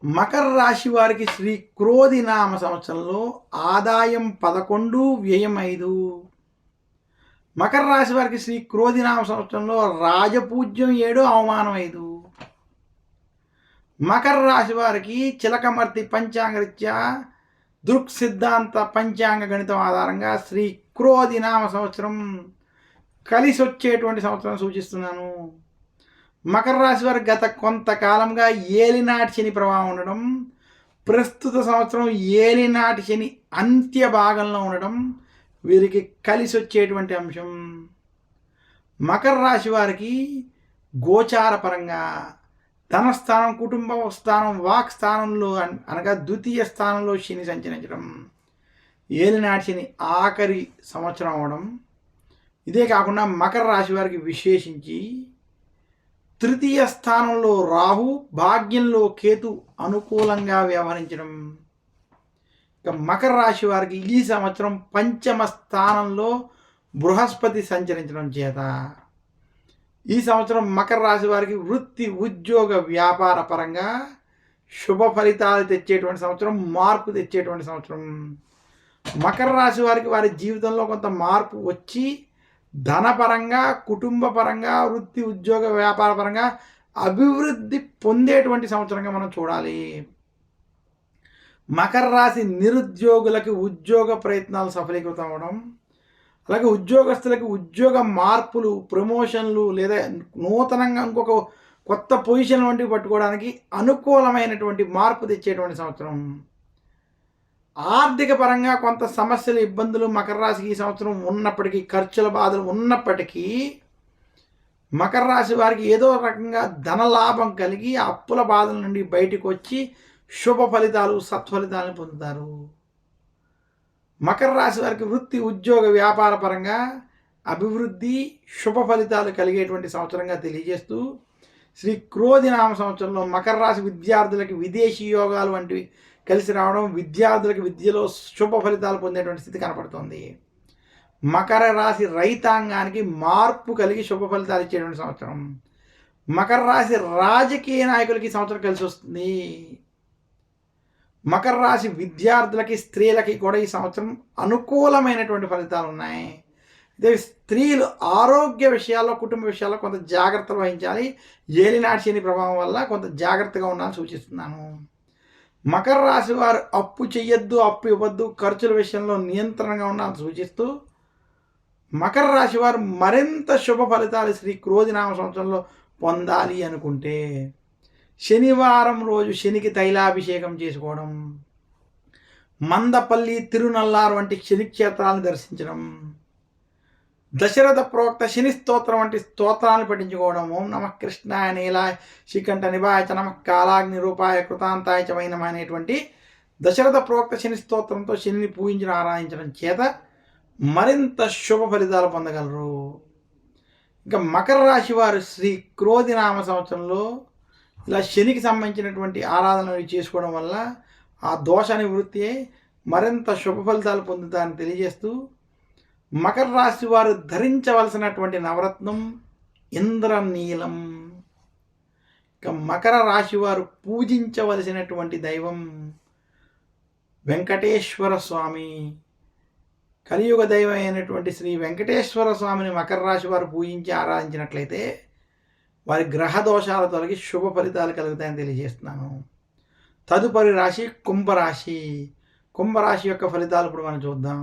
మకర రాశి వారికి శ్రీ క్రోధి నామ సంవత్సరంలో ఆదాయం 11, వ్యయం 5. మకర రాశి వారికి శ్రీ క్రోధి నామ సంవత్సరంలో రాజపూజ్యం 7, అవమానం 5. మకర రాశి వారికి చిలకమర్తి పంచాంగరీత్యా దృక్ సిద్ధాంత పంచాంగ గణితం ఆధారంగా శ్రీ క్రోధి నామ సంవత్సరం కలిసి వచ్చేటువంటి సంవత్సరం సూచిస్తున్నాను. మకర రాశి వారికి గత కొంతకాలంగా ఏలినాటి శని ప్రభావం ఉండడం, ప్రస్తుత సంవత్సరం ఏలినాటి శని అంత్య భాగంలో ఉండడం వీరికి కలిసి వచ్చేటువంటి అంశం. మకర రాశి వారికి గోచార పరంగా ధనస్థానం, కుటుంబ స్థానం, వాక్ స్థానంలో అనగా ద్వితీయ స్థానంలో శని సంచరించడం, ఏలినాటి శని ఆఖరి సంవత్సరం అవడం. ఇదే కాకుండా మకర రాశి వారికి విశేషించి తృతీయ స్థానంలో రాహు, భాగ్యంలో కేతు అనుకూలంగా వ్యవహరించడం. ఇక మకర రాశి వారికి ఈ సంవత్సరం పంచమ స్థానంలో బృహస్పతి సంచరించడం చేత ఈ సంవత్సరం మకర రాశి వారికి వృత్తి, ఉద్యోగ, వ్యాపార పరంగా శుభ ఫలితాలు తెచ్చేటువంటి సంవత్సరం, మార్పు తెచ్చేటువంటి సంవత్సరం. మకర రాశి వారికి వారి జీవితంలో కొంత మార్పు వచ్చి ధనపరంగా, కుటుంబ పరంగా, వృత్తి, ఉద్యోగ, వ్యాపార పరంగా అభివృద్ధి పొందేటువంటి సంవత్సరంగా మనం చూడాలి. మకర రాశి నిరుద్యోగులకి ఉద్యోగ ప్రయత్నాలు సఫలీకృతం అవ్వడం, అలాగే ఉద్యోగస్తులకి ఉద్యోగ మార్పులు, ప్రమోషన్లు లేదా నూతనంగా ఇంకొక కొత్త పొజిషన్ వంటివి పట్టుకోవడానికి అనుకూలమైనటువంటి మార్పు తెచ్చేటువంటి సంవత్సరం. ఆర్థిక పరంగా కొంత సమస్యలు, ఇబ్బందులు మకర రాశికి ఈ సంవత్సరం ఉన్నప్పటికీ, ఖర్చుల బాధలు ఉన్నప్పటికీ మకర రాశి వారికి ఏదో రకంగా ధనలాభం కలిగి అప్పుల బాధల నుండి బయటకు వచ్చి శుభ ఫలితాలు, సత్ఫలితాలను పొందుతారు. మకర రాశి వారికి వృత్తి, ఉద్యోగ, వ్యాపార పరంగా అభివృద్ధి, శుభ ఫలితాలు కలిగేటువంటి సంవత్సరంగా తెలియజేస్తూ శ్రీ క్రోధి నామ సంవత్సరంలో మకర రాశి విద్యార్థులకి విదేశీ యోగాలు వంటివి కలిసి రావడం, విద్యార్థులకు విద్యలో శుభ ఫలితాలు పొందేటువంటి స్థితి కనపడుతుంది. మకర రాశి రైతాంగానికి మార్పు కలిగి శుభ ఫలితాలు ఇచ్చేటువంటి సంవత్సరం. మకర రాశి రాజకీయ నాయకులకి ఈ సంవత్సరం కలిసి వస్తుంది. మకర రాశి విద్యార్థులకి, స్త్రీలకి కూడా ఈ సంవత్సరం అనుకూలమైనటువంటి ఫలితాలు ఉన్నాయి. ఇదే స్త్రీలు ఆరోగ్య విషయాల్లో, కుటుంబ విషయాల్లో కొంత జాగ్రత్తలు వహించాలి. ఏలినాటి శని ప్రభావం వల్ల కొంత జాగ్రత్తగా ఉండాలని సూచిస్తున్నాను. మకర రాశి వారు అప్పు చెయ్యొద్దు, అప్పు ఇవ్వద్దు, ఖర్చుల విషయంలో నియంత్రణగా ఉండాలని సూచిస్తూ మకర రాశి వారు మరింత శుభ ఫలితాలు శ్రీ క్రోధి నామ సంవత్సరంలో పొందాలి అనుకుంటే శనివారం రోజు శనికి తైలాభిషేకం చేసుకోవడం, మందపల్లి, తిరునల్లారు వంటి శని క్షేత్రాలను దర్శించడం, దశరథ ప్రోక్త శని స్తోత్రం వంటి స్తోత్రాలను పఠించుకోవడం, ఓం నమ కృష్ణాయ నీలాయ శ్రీకంఠ నిభాయ చ నమ కాలాగ్ని రూపాయ కృతాంతాయ చ వైనమ అనేటువంటి దశరథ ప్రోక్త శని స్తోత్రంతో శనిని పూజించడం, ఆరాధించడం చేత మరింత శుభ ఫలితాలు పొందగలరు. ఇంకా మకర రాశి వారు శ్రీ క్రోధి నామ సంవత్సరంలో ఇలా శనికి సంబంధించినటువంటి ఆరాధనలు చేసుకోవడం వల్ల ఆ దోష నివృత్తి అయి మరింత శుభ ఫలితాలు పొందుతారని తెలియజేస్తూ మకర రాశి వారు ధరించవలసినటువంటి నవరత్నం ఇంద్రనీలం. ఇక మకర రాశి వారు పూజించవలసినటువంటి దైవం వెంకటేశ్వర స్వామి. కలియుగ దైవం అయినటువంటి శ్రీ వెంకటేశ్వర స్వామిని మకర రాశి వారు పూజించి ఆరాధించినట్లయితే వారి గ్రహ దోషాల తొలగి శుభ ఫలితాలు కలుగుతాయని తెలియజేస్తున్నాను. తదుపరి రాశి కుంభరాశి. కుంభరాశి యొక్క ఫలితాలు ఇప్పుడు మనం చూద్దాం.